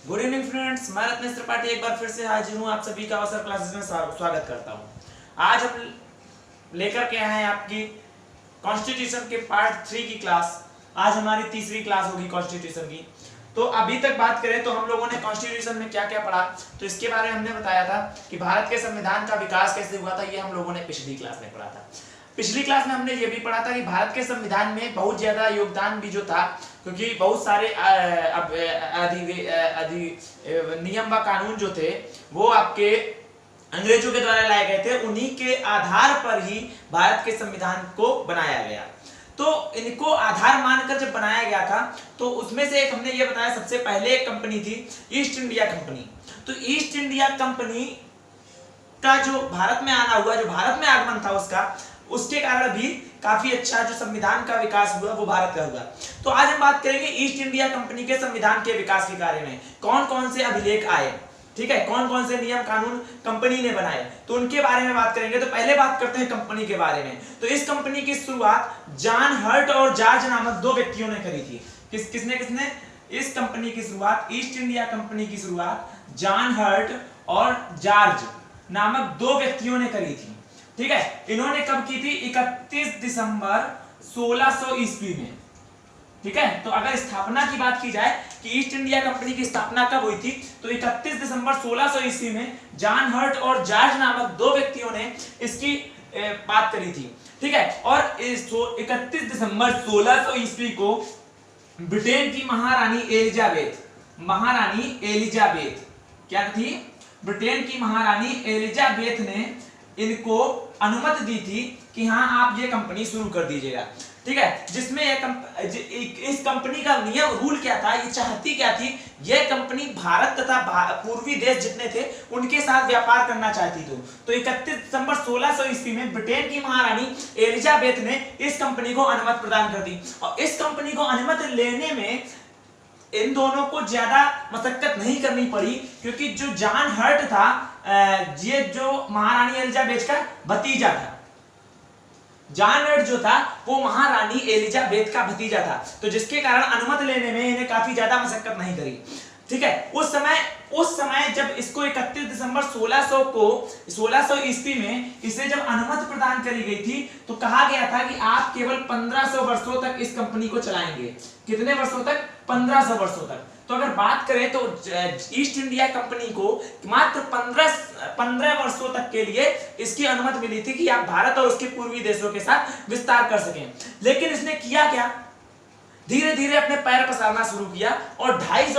Good evening friends, मैं रत्नेश त्रिपाठी एक बार फिर से हाजिर हूँ आप सभी का अवसर क्लासेस में स्वागत करता हूँ। आज हम लेकर के आए हैं आपकी कॉन्स्टिट्यूशन के पार्ट 3 की क्लास। आज हमारी तीसरी क्लास होगी कॉन्स्टिट्यूशन की। तो अभी तक बात करें तो हम लोगों ने कॉन्स्टिट्यूशन में क्या क्या पढ़ा, तो इसके बारे में हमने बताया था कि भारत के संविधान का विकास कैसे हुआ था। ये हम लोगों ने पिछली क्लास में पढ़ा था। पिछली क्लास में हमने ये भी पढ़ा था कि भारत के संविधान में बहुत ज्यादा योगदान भी जो था, क्योंकि बहुत सारे नियम व कानून जो थे वो आपके अंग्रेजों के द्वारा लाए गए थे। उन्हीं के आधार पर ही भारत के संविधान को बनाया गया। तो इनको आधार मानकर जब बनाया गया था तो उसमें से एक हमने ये बताया, सबसे पहले एक कंपनी थी ईस्ट इंडिया कंपनी। तो ईस्ट इंडिया कंपनी का जो भारत में आना हुआ, जो भारत में आगमन था उसके कारण भी काफी अच्छा जो संविधान का विकास हुआ वो भारत का हुआ। तो आज हम बात करेंगे ईस्ट इंडिया कंपनी के संविधान के विकास के बारे में, कौन कौन से अभिलेख आए, ठीक है, कौन कौन से नियम कानून कंपनी ने बनाए, तो उनके बारे में बात करेंगे। तो पहले बात करते हैं कंपनी के बारे में। तो इस कंपनी की शुरुआत जॉन हर्ट और जॉर्ज नामक दो व्यक्तियों ने करी थी। किसने इस कंपनी की शुरुआत, ईस्ट इंडिया कंपनी की शुरुआत जॉन हर्ट और जॉर्ज नामक दो व्यक्तियों ने करी थी, ठीक है। इन्होंने कब की थी? 31 दिसंबर 1600 ईस्वी में, ठीक है। तो अगर स्थापना की बात की जाए कि ईस्ट इंडिया कंपनी की स्थापना कब हुई थी, तो 31 दिसंबर 1600 ईस्वी में जॉन हर्ट और जॉर्ज नामक दो व्यक्तियों ने इसकी बात करी थी, ठीक है। और 31 दिसंबर 1600 ईस्वी को ब्रिटेन की महारानी एलिजाबेथ क्या थी? ब्रिटेन की महारानी एलिजाबेथ ने इनको अनुमति दी थी कि हाँ आप ये कंपनी शुरू कर दीजिएगा, ठीक है। जिसमें इस कंपनी का नियम रूल क्या था, ये चाहती क्या थी, ये कंपनी भारत तथा पूर्वी देश जितने थे उनके साथ व्यापार करना चाहती थी। तो 31 दिसंबर 1600 ईस्वी में ब्रिटेन की महारानी एलिजाबेथ ने इस कंपनी को अनुमति प्रदान कर दी। और इस कंपनी को अनुमति लेने में इन दोनों को ज्यादा मशक्कत नहीं करनी पड़ी, क्योंकि जो जॉन हर्ट था ये जो महारानी एलिजाबेथ का भतीजा था। जॉन हर्ट जो था वो महारानी एलिजाबेथ का भतीजा था, तो जिसके कारण अनुमति लेने में इन्हें काफी ज्यादा मशक्कत नहीं करी, ठीक है। उस समय जब इसको 31 दिसंबर 1600 ईस्वी में इसे जब अनुमति प्रदान करी गई थी, तो कहा गया था कि आप केवल 1500 वर्षों तक इस कंपनी को चलाएंगे। कितने वर्षों तक? 1500 वर्षों तक। तो अगर बात करें तो ईस्ट इंडिया कंपनी को मात्र 15 वर्षों तक के लिए इसकी अनुमति मिली थी कि आप भारत और उसके पूर्वी देशों के साथ विस्तार कर सकें। लेकिन इसने किया क्या? धीरे धीरे अपने पैर पसारना शुरू किया और 250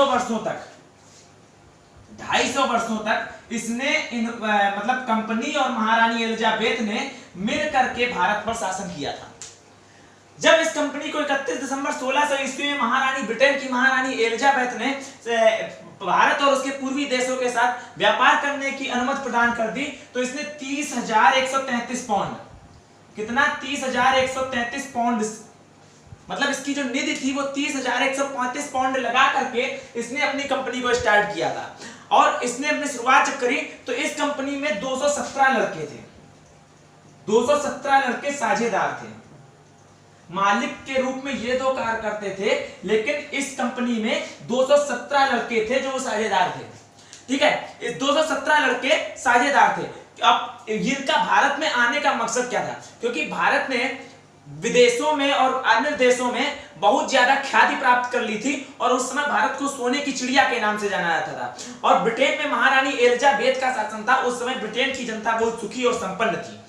वर्षों तक इसने मतलब कंपनी और महारानी एलिजाबेथ ने मिल करके भारत पर शासन किया था। जब इस कंपनी को 31 दिसंबर 1600 ईस्वी में ब्रिटेन की महारानी एलिजाबेथ ने भारत और उसके पूर्वी देशों के साथ व्यापार करने की अनुमति प्रदान कर दी, तो इसने 30,133 पाउंड, कितना? 30,133 पाउंड, मतलब इसकी जो निधि थी वो 30,135 पाउंड लगा करके इसने अपनी कंपनी को स्टार्ट किया था। और इसने अपनी शुरुआत जब करी तो इस कंपनी में 217 लड़के थे, 217 लड़के साझेदार थे। मालिक के रूप में ये दो कार्य करते थे, लेकिन इस कंपनी में 217 लड़के थे जो साझेदार थे, ठीक है। इस 217 लड़के साझेदार थे। अब इनका भारत में आने का मकसद क्या था? क्योंकि भारत ने विदेशों में और अन्य देशों में बहुत ज्यादा ख्याति प्राप्त कर ली थी और उस समय भारत को सोने की चिड़िया के नाम से जाना जाता था। और ब्रिटेन में महारानी एलिजाबेथ का शासन था। उस समय ब्रिटेन की जनता बहुत सुखी और संपन्न थी।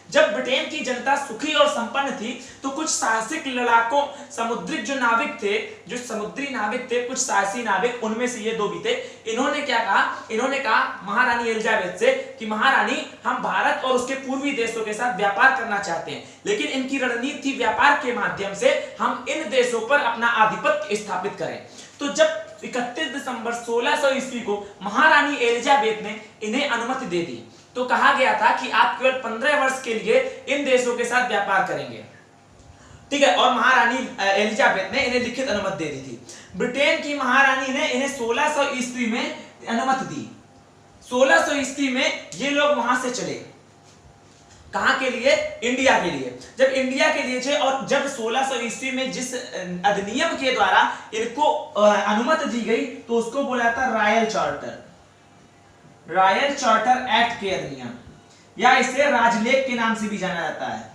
जब ब्रिटेन की जनता सुखी और संपन्न थी तो कुछ साहसिक लड़ाकों, समुद्री जो समुद्री नाविक थे, कुछ साहसी नाविक, उनमें से ये दो भी थे। इन्होंने क्या कहा? इन्होंने कहा महारानी एलिजाबेथ से कि महारानी, हम भारत और उसके पूर्वी देशों के साथ व्यापार करना चाहते हैं, लेकिन इनकी रणनीति थी व्यापार के माध्यम से हम इन देशों पर अपना आधिपत्य स्थापित करें। तो जब 31 दिसंबर 1600 ईस्वी को महारानी एलिजाबेथ ने इन्हें अनुमति दे दी, तो कहा गया था कि आप केवल 15 वर्ष के लिए इन देशों के साथ व्यापार करेंगे, ठीक है। और महारानी एलिजाबेथ ने इन्हें लिखित अनुमति दे दी थी। ब्रिटेन की महारानी ने इन्हें 1600 ईस्वी में अनुमति दी। 1600 ईस्वी में ये लोग वहां से चले। कहां के लिए? इंडिया के लिए। जब इंडिया के लिए थे और जब 1600 ईस्वी में जिस अधिनियम के द्वारा इनको अनुमति दी गई तो उसको बोला जाता royal charter, royal charter act के अधिनियम, या इसे राजलेख के नाम से भी जाना जाता है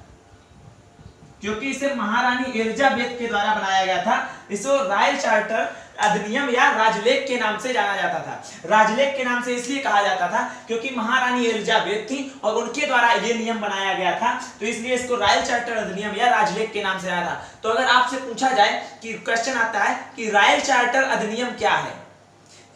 क्योंकि इसे महारानी एलिजाबेथ के द्वारा बनाया गया था। इसे रॉयल चार्टर अधिनियम या राजलेख के नाम से जाना जाता था। राजलेख के नाम से इसलिए कहा जाता था क्योंकि महारानी एलिजाबेथ थी और उनके द्वारा ये नियम बनाया गया था, तो इसलिए इसको रॉयल चार्टर अधिनियम या राजलेख के नाम से आया था। तो अगर आपसे पूछा जाए कि क्वेश्चन आता है कि रॉयल चार्टर अधिनियम क्या है,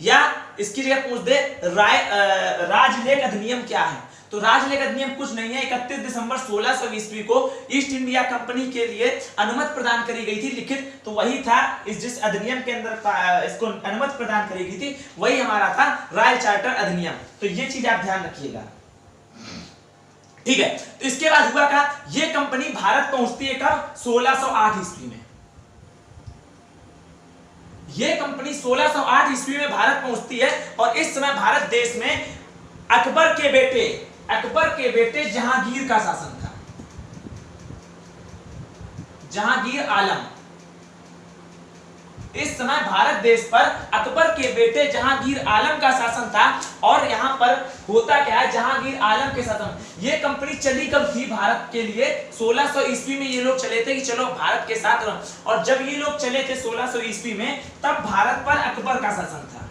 या इसकी जगह पूछ दे राजलेख अधिनियम क्या है, तो राजलेख अधिनियम कुछ नहीं है। 31 दिसंबर 1600 ईस्वी को ईस्ट इंडिया कंपनी के लिए अनुमति प्रदान करी गई थी लिखित, तो वही था इस जिस अधिनियम के अंदर इसको अनुमति प्रदान करी गई थी वही हमारा था रॉयल चार्टर अधिनियम। तो ये चीज आप ध्यान रखिएगा, ठीक है। तो इसके बाद हुआ क्या, ये कंपनी भारत पहुंचती है कब? 1608 ईस्वी में। ये कंपनी 1608 ईस्वी में भारत पहुंचती है और इस समय भारत देश में अकबर के बेटे जहांगीर का शासन था, जहांगीर आलम। इस समय भारत देश पर अकबर के बेटे जहांगीर आलम का शासन था और यहां पर होता क्या है, जहांगीर आलम के शासन। ये कंपनी चली कब थी भारत के लिए? 1600 ईस्वी में ये लोग चले थे कि चलो भारत के साथ रहो, और जब ये लोग चले थे 1600 ईस्वी में तब भारत पर अकबर का शासन था।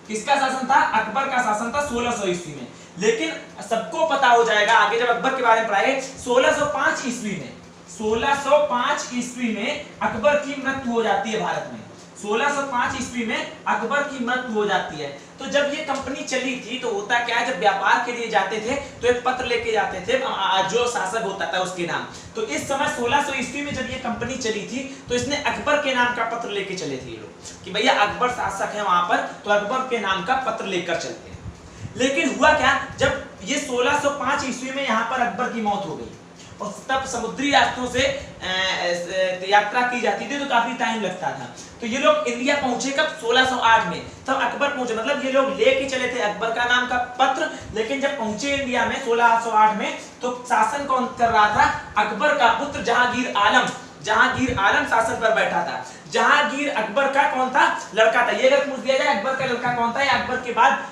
किसका शासन था? अकबर का शासन था 1600 ईस्वी में। लेकिन सबको पता हो जाएगा आगे जब अकबर के बारे में पढ़ाएंगे, 1605 ईस्वी में 1605 ईस्वी में अकबर की मृत्यु हो जाती है भारत में। 1605 ईस्वी में अकबर की मृत्यु हो जाती है। तो जब ये कंपनी चली थी तो होता क्या है, जब व्यापार के लिए जाते थे तो एक पत्र लेके जाते थे जो शासक होता था उसके नाम। तो इस समय 1600 ईस्वी में जब ये कंपनी चली थी तो इसने अकबर के नाम का पत्र लेके चले थे ये लोग कि भैया अकबर शासक है वहां पर, तो अकबर के नाम का पत्र लेकर चलते हैं। लेकिन हुआ क्या, जब ये 1605 ईस्वी में यहाँ पर अकबर की मौत हो गई और तब समुद्री रास्तों से यात्रा की जाती थी तो काफी टाइम लगता था। तो ये लोग इंडिया पहुंचे कब? 1608 में, तब अकबर पहुंचे। मतलब ये लोग लेके चले थे अकबर का नाम का पत्र, लेकिन जब पहुंचे इंडिया में 1608 में तो शासन कौन कर रहा था? अकबर का पुत्र जहांगीर आलम। जहांगीर आलम शासन पर बैठा था। जहांगीर अकबर का कौन था? लड़का था। ये अगर पूछ दिया जाए अकबर का लड़का कौन था या अकबर के बाद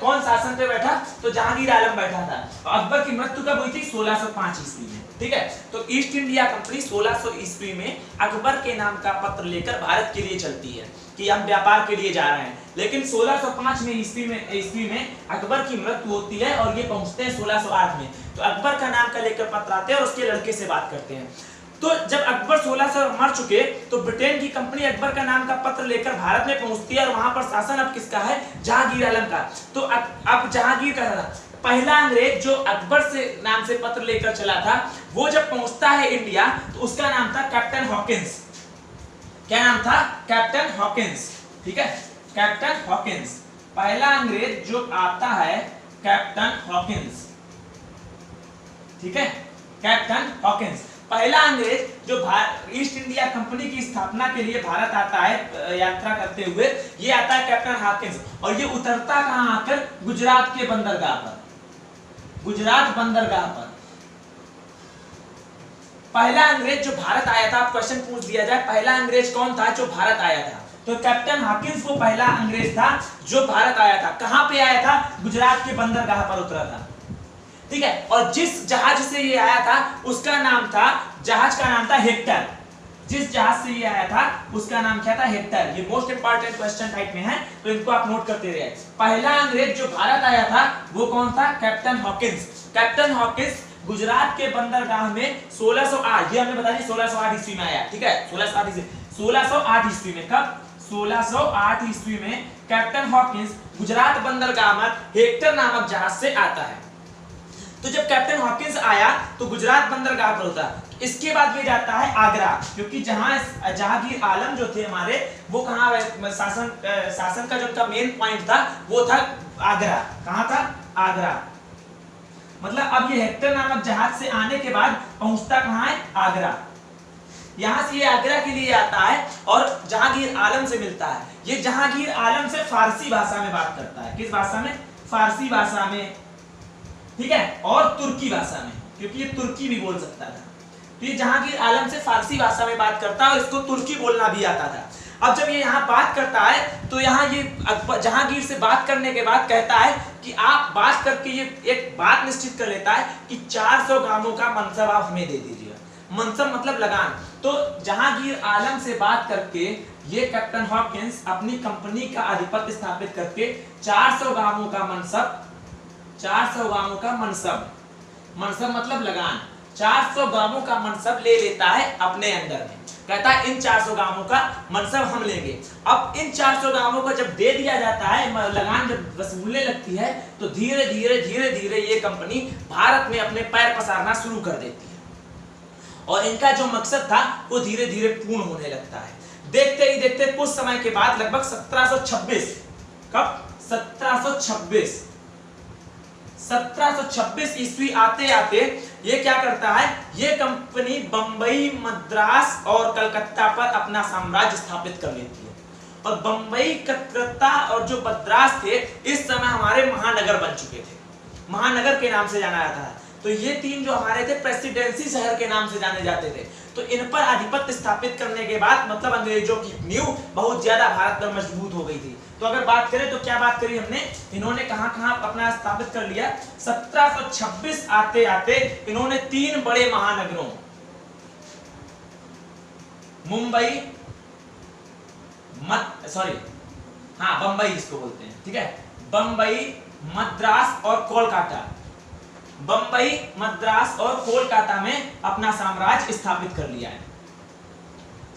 कौन शासन पे बैठा, तो जहांगीर आलम बैठा था। तो अकबर की मृत्यु कब हुई थी? 1605 ईस्वी में, ठीक है। तो ईस्ट इंडिया कंपनी 1600 ईस्वी में अकबर के नाम का पत्र लेकर भारत के लिए चलती है कि हम व्यापार के लिए जा रहे हैं। लेकिन 1605 में ईस्वी में अकबर की मृत्यु होती है और ये पहुंचते हैं 1608 में। तो अकबर का नाम का लेकर पत्र आते हैं और उसके लड़के से बात करते हैं। तो जब अकबर 1600 मर चुके तो ब्रिटेन की कंपनी अकबर का नाम का पत्र लेकर भारत में पहुंचती है और वहां पर शासन अब किसका है? जहांगीर आलम का। तो अब जहांगीर का पहला अंग्रेज जो अकबर से नाम से पत्र लेकर चला था वो जब पहुंचता है इंडिया तो उसका नाम था कैप्टन हॉकिंस। क्या नाम था? कैप्टन हॉकिंस, ठीक है, कैप्टन हॉकिंस। पहला अंग्रेज जो आता है कैप्टन हॉकिंस, ठीक है, कैप्टन हॉकिंस। पहला अंग्रेज जो ईस्ट इंडिया कंपनी की स्थापना के लिए भारत आता है यात्रा करते हुए, ये आता है कैप्टन हॉकिंस। और ये उतरता कहां आकर? गुजरात के बंदरगाह पर, गुजरात बंदरगाह पर। पहला अंग्रेज जो भारत आया था, क्वेश्चन पूछ दिया जाए पहला अंग्रेज कौन था जो भारत आया था, तो कैप्टन हॉकिंस वो पहला अंग्रेज था जो भारत आया था। कहां पे आया था? गुजरात के बंदरगाह पर उतरा था, ठीक है। और जिस जहाज से ये आया था उसका नाम था, जहाज का नाम था हेक्टर। जिस जहाज से ये आया था उसका नाम क्या था? हेक्टर। ये मोस्ट इंपॉर्टेंट क्वेश्चन टाइप में है तो इनको आप नोट करते रहिए। पहला अंग्रेज जो भारत आया था वो कौन था? Captain Hawkins. Captain Hawkins Gujarat के बंदरगाह में 1608, ये हमें बता दी 1608 ईस्वी में आया, ठीक है, 1608 ईस्वी में। कब? 1608 ईस्वी में कैप्टन हॉकिंस गुजरात बंदरगाह में हेक्टर नामक जहाज से आता है। तो जब कैप्टन हॉकिंस आया तो गुजरात बंदरगाह पर होता। इसके बाद ये जाता है आगरा, क्योंकि जहांगीर आलम जो थे हमारे वो कहाँ शासन का जो उनका मेन पॉइंट था वो था आगरा। कहाँ था? आगरा। मतलब अब ये हेक्टर नामक जहाज से आने के बाद पहुंचता कहाँ है? आगरा। यहां से ये आगरा के लिए आता है और जहांगीर आलम से मिलता है। ये जहांगीर आलम से फारसी भाषा में बात करता है। किस भाषा में? फारसी भाषा में ठीक है, और तुर्की भाषा में, क्योंकि ये तुर्की भी बोल सकता था। तो ये जहांगीर आलम से फारसी भाषा में बात करता है और इसको तुर्की बोलना भी आता था। अब जब ये यहाँ बात करता है तो यहाँ ये जहांगीर से बात करने के बाद कहता है कि आप बात करके ये एक बात निश्चित कर लेता है कि 400 गांवों का मनसब आप हमें दे दीजिएगा। मनसब मतलब लगान। तो जहांगीर आलम से बात करके ये कैप्टन हॉकिंस अपनी कंपनी का आधिपत्य स्थापित करके 400 गांवों का मनसब, 400 गांवों का मनसब, मनसब मतलब लगान, 400 गांवों का मनसब ले लेता है अपने अंदर में। कहता है इन 400 गांवों का मनसब हम लेंगे। अब इन 400 गांवों को जब दे दिया जाता है, लगान जब वसूलने लगती है, तो धीरे धीरे धीरे धीरे ये कंपनी भारत में अपने पैर पसारना शुरू कर देती है और इनका जो मकसद था वो धीरे धीरे पूर्ण होने लगता है। देखते ही देखते कुछ समय के बाद लगभग 1726, कब 1726 ईस्वी आते आते ये क्या करता है, ये कंपनी बंबई, मद्रास और कलकत्ता पर अपना साम्राज्य स्थापित कर लेती है। और बंबई, कलकत्ता और जो मद्रास थे इस समय हमारे महानगर बन चुके थे, महानगर के नाम से जाना जाता है। तो ये तीन जो हमारे थे प्रेसिडेंसी शहर के नाम से जाने जाते थे। तो इन पर आधिपत्य स्थापित करने के बाद मतलब अंग्रेजों की नींव बहुत ज्यादा भारत में मजबूत हो गई थी। तो अगर बात करें तो क्या बात करी हमने, इन्होंने कहां-कहां अपना स्थापित कर लिया। 1726 आते आते इन्होंने तीन बड़े महानगरों, मुंबई, बंबई इसको बोलते हैं, ठीक है, बंबई, मद्रास और कोलकाता, बंबई, मद्रास और कोलकाता में अपना साम्राज्य स्थापित कर लिया है।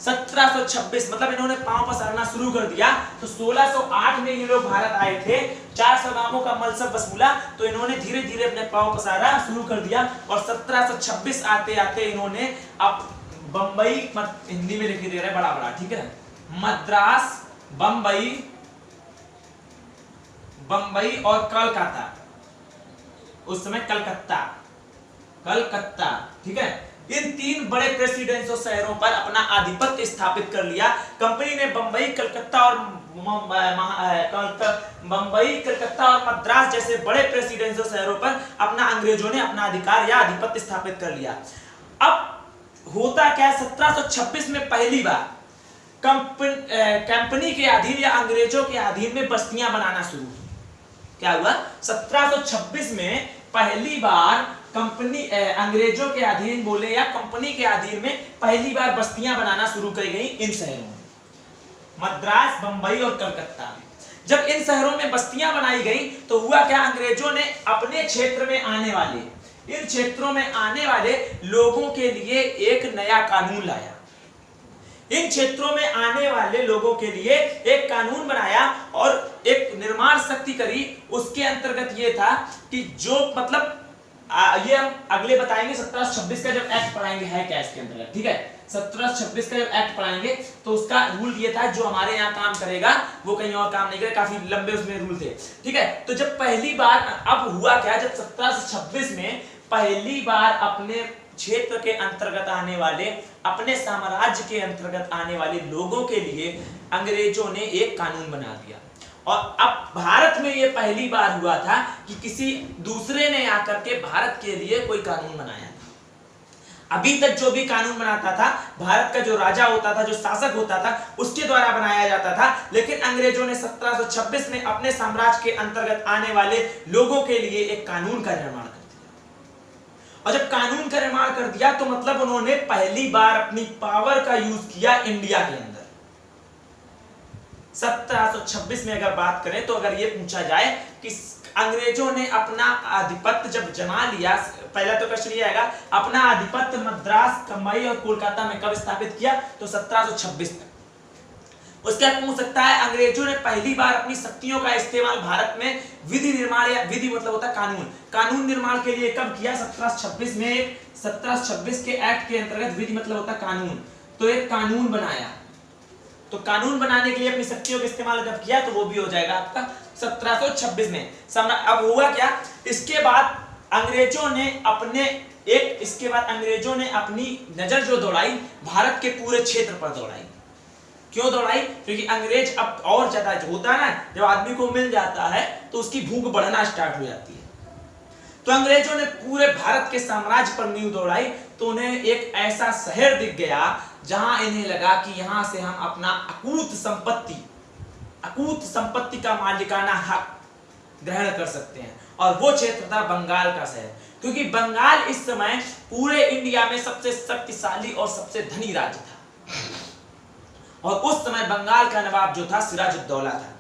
1726 मतलब इन्होंने पांव पसारना शुरू कर दिया। तो 1608 में ये लोग भारत आए थे, 400 गांवों का मनसब वसूला, तो इन्होंने धीरे धीरे अपने पांव पसारना शुरू कर दिया। और 1726 आते आते इन्होंने अब बंबई, हिंदी में लिख दे रहा है बड़ा बड़ा, ठीक है, मद्रास, बंबई और कलकत्ता, उस समय कलकत्ता, ठीक है, इन तीन बड़े प्रेसिडेंशियल शहरों पर अपना आधिपत्य स्थापित कर लिया। कंपनी ने बंबई, कलकत्ता और मद्रास जैसे बड़े प्रेसिडेंशियल शहरों पर अंग्रेजों ने अपना अधिकार या आधिपत्य स्थापित कर लिया। अब होता क्या, 1726 में पहली बार कंपनी के अधीन या अंग्रेजों के अधीन में बस्तियां बनाना शुरू हुई। क्या हुआ, 1726 में पहली बार कंपनी अंग्रेजों के अधीन बोले या कंपनी के अधीन में पहली बार बस्तियां बनाना शुरू कर गई इन शहरों में, मद्रास, बंबई और कलकत्ता में। जब इन शहरों में बस्तियां बनाई गई तो हुआ क्या, अंग्रेजों ने अपने क्षेत्र में आने वाले, इन क्षेत्रों में आने वाले लोगों के लिए एक नया कानून लाया। इन क्षेत्रों में आने वाले लोगों के लिए एक कानून बनाया और एक निर्माण शक्ति करी। उसके अंतर्गत ये था कि जो मतलब ये हम अगले बताएंगे, 1726 का जब एक्ट पढ़ाएंगे है क्या इसके अंतर्गत, ठीक है, 1726 का जब एक्ट पढ़ाएंगे तो उसका रूल ये था, जो हमारे यहाँ काम करेगा वो कहीं और काम नहीं करेगा, काफी लंबे उसमें रूल थे, ठीक है। तो जब पहली बार, अब हुआ क्या, जब 1726 में पहली बार अपने क्षेत्र के अंतर्गत आने वाले, अपने साम्राज्य के अंतर्गत आने वाले लोगों के लिए अंग्रेजों ने एक कानून बना दिया। और अब भारत में यह पहली बार हुआ था कि किसी दूसरे ने आकर के भारत के लिए कोई कानून बनाया था। अभी तक जो भी कानून बनाता था, भारत का जो राजा होता था, जो शासक होता था, उसके द्वारा बनाया जाता था। लेकिन अंग्रेजों ने 1726 में अपने साम्राज्य के अंतर्गत आने वाले लोगों के लिए एक कानून का निर्माण कर दिया। और जब कानून का निर्माण कर दिया तो मतलब उन्होंने पहली बार अपनी पावर का यूज किया इंडिया के अंदर। 1726 में अगर बात करें तो अगर ये पूछा जाए कि अंग्रेजों ने अपना आधिपत्य जब जमा लिया, पहला तो क्वेश्चन ये आएगा, अपना आधिपत्य मद्रास, बंबई और कोलकाता में कब स्थापित किया, तो 1726 तक। उसके बाद पूछ सकता है अंग्रेजों ने पहली बार अपनी शक्तियों का इस्तेमाल भारत में विधि निर्माण, या विधि मतलब होता है कानून, कानून निर्माण के लिए कब किया, 1726 में। 1726 के एक्ट के अंतर्गत विधि मतलब होता है कानून, तो एक कानून बनाया। तो कानून बनाने के लिए अपनी शक्तियों का इस्तेमाल जब किया तो वो भी हो जाएगा आपका 1726 में। अब हुआ क्या, इसके बाद अंग्रेजों ने अपनी नजर जो दौड़ाई भारत के पूरे क्षेत्र पर दौड़ाई। क्यों दौड़ाई, क्योंकि अंग्रेज अब और ज्यादा होता है ना, जब आदमी को मिल जाता है तो उसकी भूख बढ़ना स्टार्ट हो जाती है। तो अंग्रेजों ने पूरे भारत के साम्राज्य पर नींव दौड़ाई, तो उन्हें एक ऐसा शहर दिख गया जहां इन्हें लगा कि यहां से हम अपना अकूत संपत्ति का मालिकाना हक ग्रहण कर सकते हैं, और वो क्षेत्र था बंगाल का शहर, क्योंकि बंगाल इस समय पूरे इंडिया में सबसे शक्तिशाली और सबसे धनी राज्य था। और उस समय बंगाल का नवाब जो था सिराजुद्दौला था।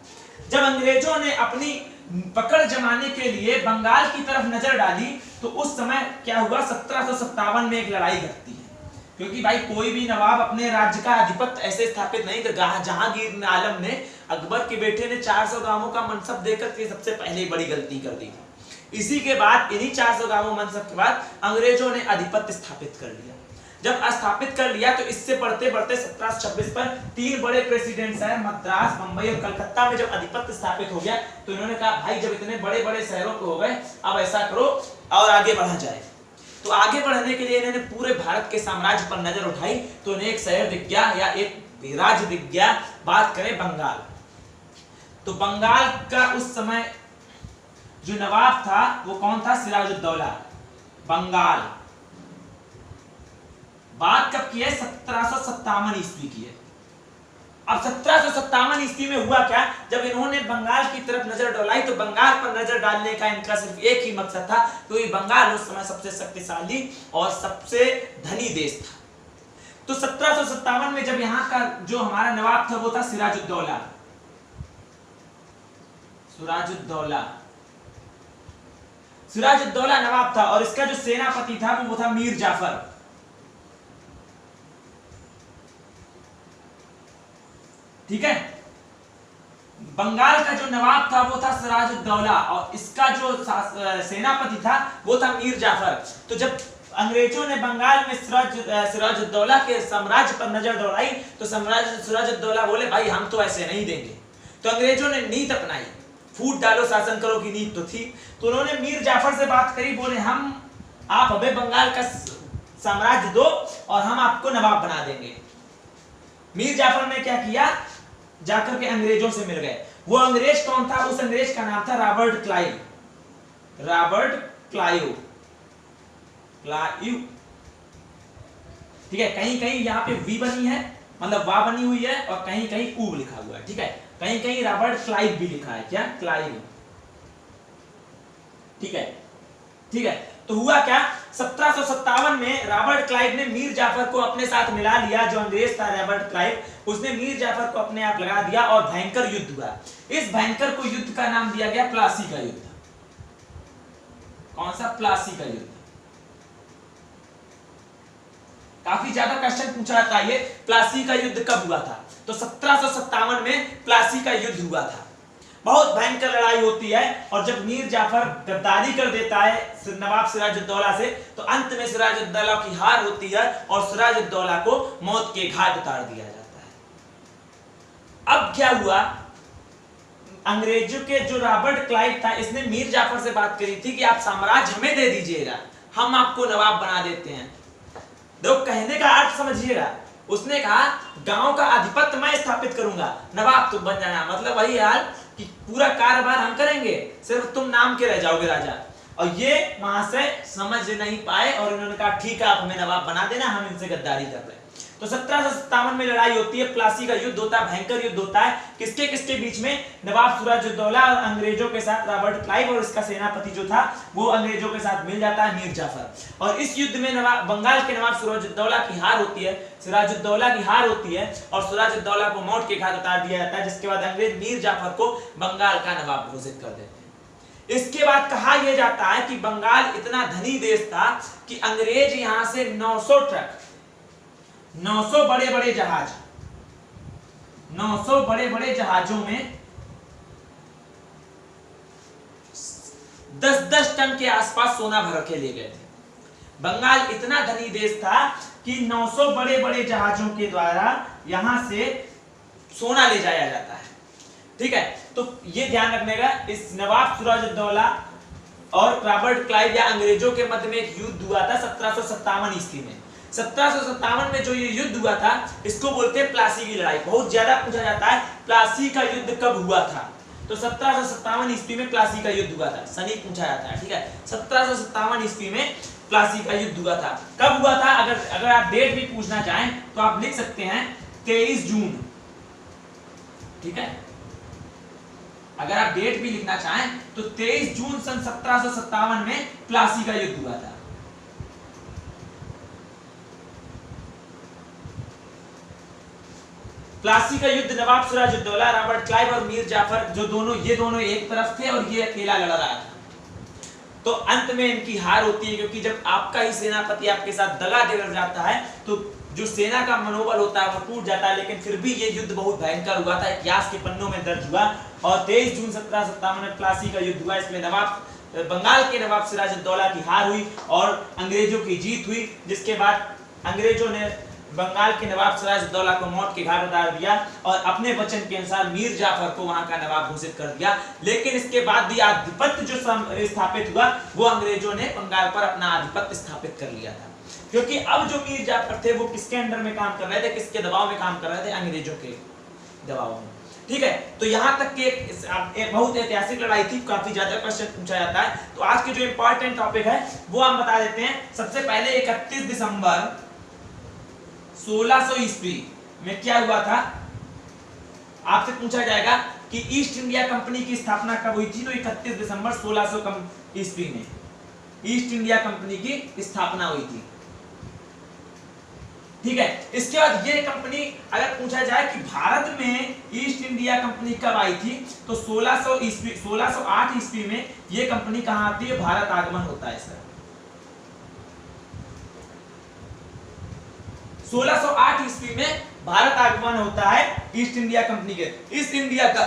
जब अंग्रेजों ने अपनी पकड़ जमाने के लिए बंगाल की तरफ नजर डाली, तो उस समय क्या हुआ, 1757 में एक लड़ाई घटती है, क्योंकि भाई कोई भी नवाब अपने राज्य का आधिपत्य ऐसे स्थापित नहीं कर, जहांगीर आलम ने अकबर के बेटे ने 400 गांवों का मनसब देकर के सबसे पहले बड़ी गलती कर दी थी। इसी के बाद इन्हीं 400 गांवों मनसब के बाद अंग्रेजों ने आधिपत्य स्थापित कर लिया। जब स्थापित कर लिया तो इससे बढ़ते बढ़ते 1726 पर 3 बड़े प्रेसिडेंट शहर मद्रास, मुंबई और कलकत्ता में जब आधिपत्य स्थापित हो गया, तो इन्होंने कहा भाई जब इतने बड़े बड़े शहरों पे हो गए, अब ऐसा करो और आगे बढ़ा जाए। तो आगे बढ़ने के लिए इन्होंने पूरे भारत के साम्राज्य पर नजर उठाई, तो इन्हें एक शहर दिख गया या एक राज्य दिख गया। बात करें बंगाल, तो बंगाल का उस समय जो नवाब था वो कौन था, सिराजुद्दौला। बंगाल बात कब की है, 1757 ईस्वी की है। अब 1757 ईस्वी में हुआ क्या, जब इन्होंने बंगाल की तरफ नजर डोलाई, तो बंगाल पर नजर डालने का इनका सिर्फ एक ही मकसद था, क्योंकि बंगाल उस समय सबसे शक्तिशाली और सबसे धनी देश था। तो 1757 में जब यहाँ का जो हमारा नवाब था वो था सिराजुद्दौला। सिराजुद्दौला नवाब था, और इसका जो सेनापति था वो था मीर जाफर। ठीक है, बंगाल का जो नवाब था वो था सिराजुद्दौला, और इसका जो सेनापति था वो था मीर जाफर। तो जब अंग्रेजों ने बंगाल में सिराजुद्दौला के साम्राज्य पर नजर दौड़ाई, तो सिराजुद्दौला बोले भाई हम तो ऐसे नहीं देंगे। तो अंग्रेजों ने नीति अपनाई, फूट डालो शासन करो की नीति तो थी। तो उन्होंने मीर जाफर से बात करी, बोले आप हमें बंगाल का साम्राज्य दो और हम आपको नवाब बना देंगे। मीर जाफर ने क्या किया, जाकर के अंग्रेजों से मिल गए। वो अंग्रेज कौन था, उस अंग्रेज का नाम था रॉबर्ट क्लाइव। ठीक है, कहीं कहीं यहाँ पे वी बनी है, मतलब वाह बनी हुई है, और कहीं कहीं ऊ लिखा हुआ है। ठीक है, कहीं कहीं रॉबर्ट क्लाइव भी लिखा है, क्या क्लाइव। ठीक है, तो हुआ क्या, 1757 में रॉबर्ट क्लाइव ने मीर जाफर को अपने साथ मिला लिया। जो अंग्रेज था रॉबर्ट क्लाइव, उसने मीर जाफर को अपने आप लगा दिया और भयंकर युद्ध हुआ। इस भयंकर को युद्ध का नाम दिया गया प्लासी का युद्ध। कौन सा, प्लासी का युद्ध। काफी ज्यादा क्वेश्चन पूछा जाता है, ये प्लासी का युद्ध कब हुआ था, तो 1757 में प्लासी का युद्ध हुआ था। बहुत भयंकर लड़ाई होती है, और जब मीर जाफर गद्दारी कर देता है नवाब सिराजुद्दौला से, तो अंत में सिराजुद्दौला की हार होती है और सिराजुद्दौला को मौत के घाट उतार दिया जाता है। अब क्या हुआ, अंग्रेजों के जो रॉबर्ट क्लाइव था, इसने मीर जाफर से बात करी थी कि आप साम्राज्य हमें दे दीजिएगा, हम आपको नवाब बना देते हैं। देखो कहने का अर्थ समझिएगा, उसने कहा गांव का आधिपत्य मैं स्थापित करूंगा, नवाब तुम बन जाना। मतलब वही हाल कि पूरा कारोबार हम करेंगे, सिर्फ तुम नाम के रह जाओगे राजा। और ये वहां से समझ नहीं पाए, और उन्होंने कहा ठीक है आप हमें नवाब बना देना, हम इनसे गद्दारी कर रहे हैं। तो 1757 में लड़ाई होती है, प्लासी का युद्ध होता है, भयंकर युद्ध होता है। किसके बीच में, नवाब सिराजुद्दौला और अंग्रेजों के साथ रॉबर्ट क्लाइव, और इसका सेनापति जो था वो अंग्रेजों के साथ मिल जाता है, मीर जाफर। और इस युद्ध में बंगाल के नवाब सिराजुद्दौला की हार होती है, और सिराजुद्दौला को मौत के घाट उतार दिया जाता है, जिसके बाद अंग्रेज मीर जाफर को बंगाल का नवाब घोषित कर देते हैं। इसके बाद कहा यह जाता है कि बंगाल इतना धनी देश था कि अंग्रेज यहां से 900 ट्रक, 900 बड़े बड़े जहाज, 900 बड़े बड़े जहाजों में 10-10 टन के आसपास सोना भर के ले गए थे। बंगाल इतना धनी देश था कि 900 बड़े बड़े जहाजों के द्वारा यहां से सोना ले जाया जाता है। ठीक है, तो ये ध्यान रखने का, इस नवाब सिराजुद्दौला और रॉबर्ट क्लाइव या अंग्रेजों के मध्य में एक युद्ध हुआ था 1757 ईस्वी में। 1757 में जो ये युद्ध हुआ था, इसको बोलते हैं प्लासी की लड़ाई। बहुत ज्यादा पूछा जाता है प्लासी का युद्ध कब हुआ था, तो 1757 ईस्वी में प्लासी का युद्ध हुआ था। सनी पूछा जाता है, ठीक है। 1757 ईस्वी में प्लासी का युद्ध हुआ था। कब हुआ था? अगर आप डेट भी पूछना चाहें तो आप लिख सकते हैं 23 जून, ठीक है। अगर आप डेट भी लिखना चाहें तो 23 जून सन 1757 में प्लासी का युद्ध हुआ था। प्लासी का युद्ध नवाब सिराजुद्दौला, रॉबर्ट क्लाइव और मीर जाफर, जो ये दोनों एक तरफ थे और ये अकेला लड़ रहा था। तो अंत में इनकी हार होती है, क्योंकि जब आपका ही सेनापति आपके साथ दगा देकर जाता है तो जो सेना का मनोबल होता है वो टूट जाता है। लेकिन फिर भी ये युद्ध बहुत भयंकर हुआ था, इतिहास के पन्नों में दर्ज हुआ। और 23 जून 1757 में प्लासी का युद्ध हुआ। इसमें बंगाल के नवाब सिराजुद्दौला की हार हुई और अंग्रेजों की जीत हुई, जिसके बाद अंग्रेजों ने बंगाल के नवाब सिराजुद्दौला को मौत के घाट उतार दिया और अपने वचन के अनुसार मीर जाफर को वहां का नवाब घोषित कर दिया। लेकिन इसके बाद भी आधिपत्य जो स्थापित हुआ वो अंग्रेजों ने बंगाल पर अपना आधिपत्य स्थापित कर लिया था, क्योंकि अब जो मीर जाफर थे वो किसके अंडर में काम कर रहे थे, किसके दबाव में काम कर रहे थे? अंग्रेजों के दबाव में, ठीक है। तो यहां तक कि एक बहुत ऐतिहासिक लड़ाई थी, काफी ज्यादा क्वेश्चन पूछा जाता है। तो आज के जो इंपॉर्टेंट टॉपिक है वो हम बता देते हैं। सबसे पहले 31 दिसंबर 1600 ईस्वी में क्या हुआ था? आपसे पूछा जाएगा कि ईस्ट इंडिया कंपनी की स्थापना कब हुई थी? तो 31 दिसंबर 1600 ईस्वी में ईस्ट इंडिया कंपनी की स्थापना हुई थी, ठीक है। इसके बाद ये कंपनी, अगर पूछा जाए कि भारत में ईस्ट इंडिया कंपनी कब आई थी, तो 1608 ईस्वी में ये कंपनी कहां आती है? भारत आगमन होता है इसका। 1608 ईस्वी में भारत आगमन होता है ईस्ट इंडिया कंपनी के। ईस्ट इंडिया का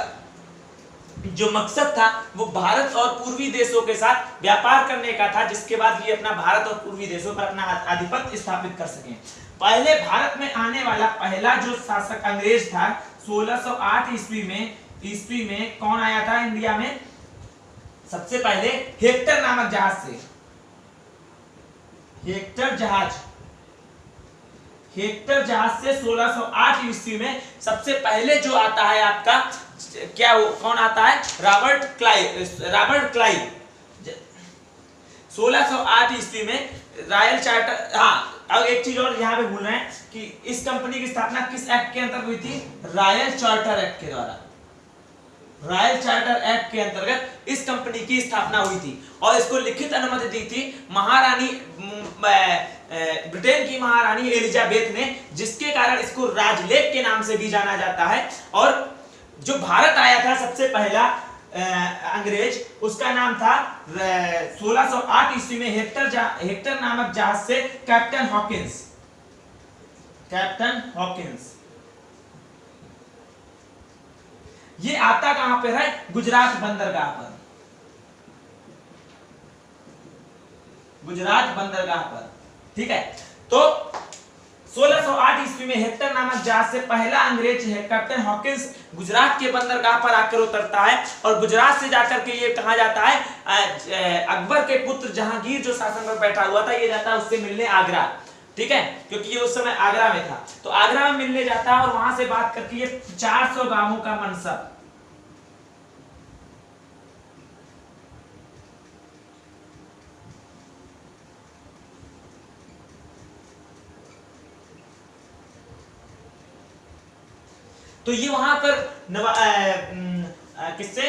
जो मकसद था वो भारत और पूर्वी देशों के साथ व्यापार करने का था, जिसके बाद ये अपना भारत और पूर्वी देशों पर अपना आधिपत्य स्थापित कर सकें। पहले भारत में आने वाला पहला जो शासक अंग्रेज था 1608 ईस्वी में कौन आया था इंडिया में? सबसे पहले हेक्टर नामक जहाज से। हेक्टर जहाज से 1608 ईस्वी में सबसे पहले जो आता है आपका कौन आता है? Robert Clive. 1608 ईस्वी में रॉयल चार्टर। हाँ, अब एक चीज और यहाँ पे भूल रहे हैं कि इस कंपनी की स्थापना किस एक्ट के अंतर्गत हुई थी? रॉयल चार्टर एक्ट के द्वारा। रॉयल चार्टर एक्ट के अंतर्गत इस कंपनी की स्थापना हुई थी और इसको लिखित अनुमति दी थी महारानी ब्रिटेन की महारानी एलिजाबेथ ने, जिसके कारण इसको राजलेख के नाम से भी जाना जाता है। और जो भारत आया था सबसे पहला अंग्रेज, उसका नाम था 1608 ईस्वी में हेक्टर नामक जहाज से कैप्टन हॉकिंस। ये आता कहां पर है? गुजरात बंदरगाह पर, ठीक है। तो 1608 ईस्वी में हेक्टर नामक जहाज से पहला अंग्रेज है कैप्टन हॉकिंस गुजरात के बंदरगाह पर आकर उतरता है और गुजरात से जाकर के ये कहा जाता है अकबर के पुत्र जहांगीर जो शासन पर बैठा हुआ था, ये जाता है उससे मिलने आगरा, ठीक है, क्योंकि ये उस समय आगरा में था। तो आगरा में मिलने जाता है और वहां से बात करके ये 400 गांवों का मनसब, तो ये वहां पर किससे?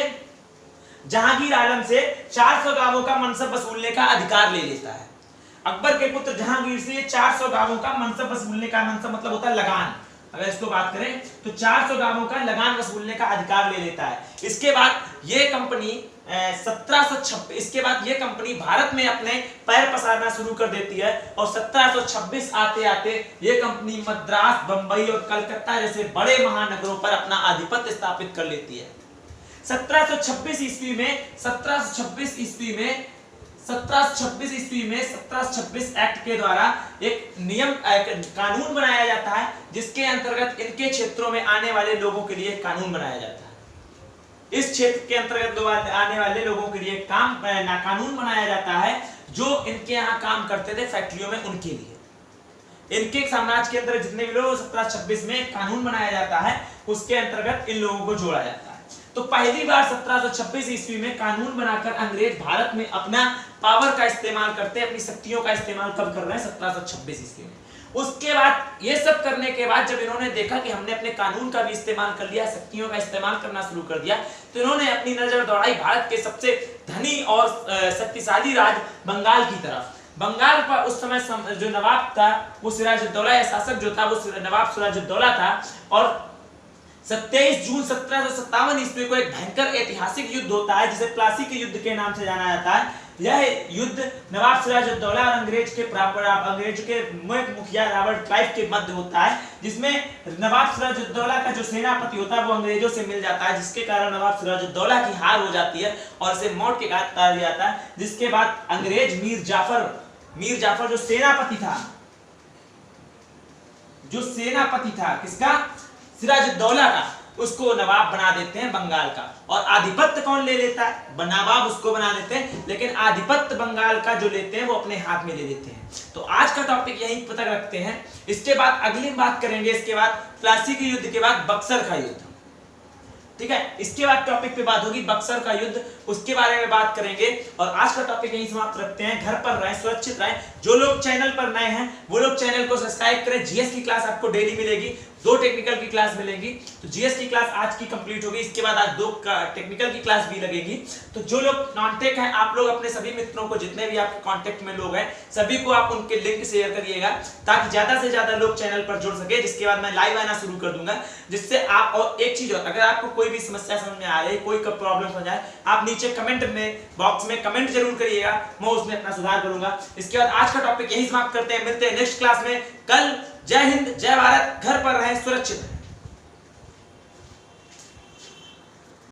जहांगीर आलम से 400 गांवों का मनसब वसूलने का अधिकार ले लेता है। अकबर के पुत्र जहांगीर से 400 गांवों का मनसब वसूलने का, मनसब मतलब होता है लगान, अगर इसको बात करें तो 400 गांवों का लगान वसूलने का अधिकार ले लेता है। इसके बाद ये कंपनी 1726 इसके बाद ये कंपनी भारत में अपने पैर पसारना शुरू कर देती है और 1726 आते आते ये कंपनी मद्रास, बंबई और कलकत्ता जैसे बड़े महानगरों पर अपना आधिपत्य स्थापित कर लेती है। 1726 ईस्वी में 1726 एक्ट के द्वारा एक कानून बनाया जाता है, जिसके अंतर्गत इनके क्षेत्रों में आने वाले लोगों के लिए कानून बनाया जाता है। इस क्षेत्र के अंतर्गत आने वाले लोगों के लिए कानून बनाया जाता है जो इनके यहाँ काम करते थे फैक्ट्रियों में, उनके लिए, इनके साम्राज्य के अंदर जितने भी लोग 1726 में कानून बनाया जाता है उसके अंतर्गत इन लोगों को जोड़ा जाता है। तो पहली बार 1726 ईस्वी में कानून बनाकर अंग्रेज भारत में अपना पावर का इस्तेमाल करते हैं, अपनी शक्तियों का इस्तेमाल कब कर रहे हैं? 1726 ईस्वी में। उसके बाद ये सब करने के बाद जब इन्होंने देखा कि हमने अपने कानून का भी इस्तेमाल कर लिया, शक्तियों का इस्तेमाल करना शुरू कर दिया, तो इन्होंने अपनी नजर दौड़ाई भारत के सबसे धनी और शक्तिशाली राज्य बंगाल की तरफ। बंगाल पर उस समय जो नवाब था वो सिराजुद्दौला, या शासक जो था वो नवाब सिराजुद्दौला था। और 27 जून 1757 ईस्वी को एक भयंकर ऐतिहासिक युद्ध होता है जिसे प्लासी के युद्ध के नाम से जाना जाता है। यह युद्ध नवाब सिराजुद्दौला और अंग्रेज के मुखिया रॉबर्ट क्लाइव के मध्य होता है, जिसमें नवाब सिराजुद्दौला का जो सेनापति होता है वो अंग्रेजों से मिल जाता है, जिसके कारण नवाब सिराजुद्दौला की हार हो जाती है और इसे मौत के घाट उतार दिया जाता है। जिसके बाद अंग्रेज मीर जाफर जो सेनापति था किसका? सिराजुद्दौला का, उसको नवाब बना देते हैं बंगाल का। और आधिपत्य कौन ले लेता है? नवाब उसको बना देते हैं, लेकिन आधिपत्य बंगाल का जो लेते हैं वो अपने हाथ में ले लेते हैं। तो आज का टॉपिक यहीं पता रखते हैं। इसके बाद अगली बात करेंगे, इसके बाद प्लासी के युद्ध के बाद बक्सर का युद्ध, ठीक है। इसके बाद टॉपिक पे बात होगी बक्सर का युद्ध, उसके बारे में बात करेंगे। और आज का टॉपिक यहीं समाप्त रखते हैं। घर पर रहें, सुरक्षित रहें। जो लोग चैनल पर नए हैं वो लोग चैनल को सब्सक्राइब करें। जीएस की क्लास आपको डेली मिलेगी, 2 टेक्निकल की क्लास मिलेगी। तो जीएस की क्लास आज की कंप्लीट होगी, इसके बाद आज 2 टेक्निकल की क्लास भी लगेगी। तो जो लोग नॉन टेक हैं, आप लोग अपने सभी मित्रों को, जितने भी आपके कांटेक्ट में लोग हैं, सभी को आप उनके लिंक शेयर करिएगा ताकि ज्यादा से ज्यादा लोग चैनल पर जुड़ सके। जिसके बाद मैं लाइव आना शुरू कर दूंगा, जिससे आप, और एक चीज और, अगर आपको कोई भी समस्या समझ में आ रही है, कोई प्रॉब्लम समझ आए, आप नीचे कमेंट में बॉक्स में कमेंट जरूर करिएगा, मैं उसमें अपना सुधार करूंगा। इसके बाद आज का टॉपिक यही समाप्त करते हैं। मिलते हैं नेक्स्ट क्लास में कल। जय हिंद, जय भारत। घर पर रहें, सुरक्षित रहें।